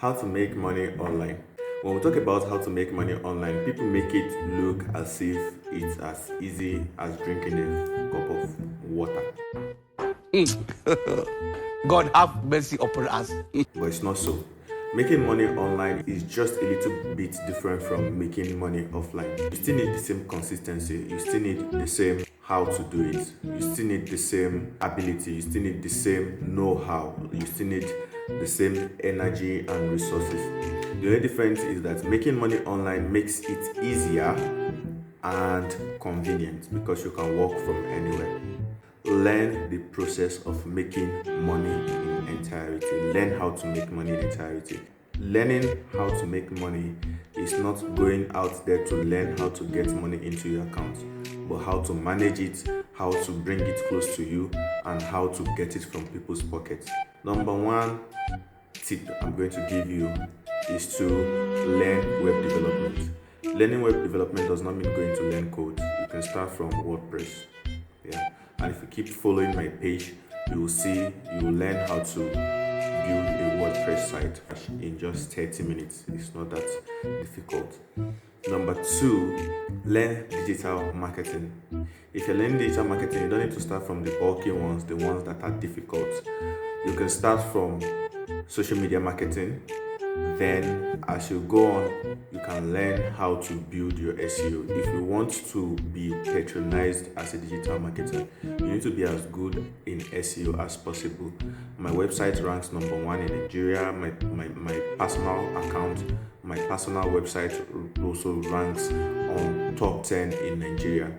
How to make money online. When we talk about how to make money online, people make it look as if it's as easy as drinking a cup of water. God have mercy upon us. But it's not so. Making money online is just a little bit different from making money offline. You still need the same consistency, you still need the same how to do it, you still need the same ability, you still need the same know-how, you still need the same energy and resources. The only difference is that making money online makes it easier and convenient because you can work from anywhere. Learn the process of making money in entirety. Learn how to make money in entirety. Learning how to make money is not going out there to learn how to get money into your account, but how to manage it, how to bring it close to you, and how to get it from people's pockets. Number one tip I'm going to give you is to learn web development. Learning web development does not mean going to learn code. You can start from WordPress. Yeah. And if you keep following my page, you will see you will learn how to build a WordPress site in just 30 minutes. It's not that difficult. Number two, learn digital marketing. If you're learning digital marketing, you don't need to start from the bulky ones, the ones that are difficult. You can start from social media marketing. Then as you go on, you can learn how to build your SEO. If you want to be patronized as a digital marketer, you need to be as good in SEO as possible. My website ranks number 1 in Nigeria. My personal account, my personal website also ranks on top 10 in Nigeria.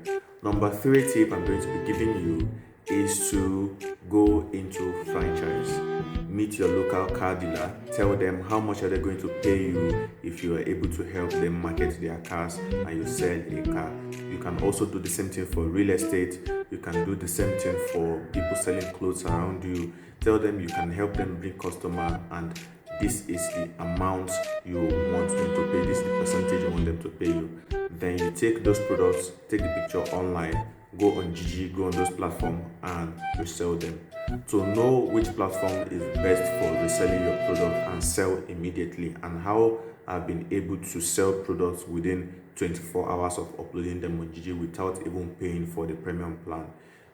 Number 3 tip I'm going to be giving you is to go into franchise. Meet your local car dealer, tell them how much are they going to pay you if you are able to help them market their cars and you sell a car. You can also do the same thing for real estate. You can do the same thing for people selling clothes around you. Tell them you can help them bring customer and this is the amount you want them to pay, this is the percentage you want them to pay you. Then you take those products, take the picture online, go on Gigi, go on those platforms and resell them. To know which platform is best for reselling your product and sell immediately, and how I've been able to sell products within 24 hours of uploading them on Gigi without even paying for the premium plan,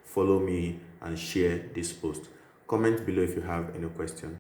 follow me and share this post. Comment below if you have any question.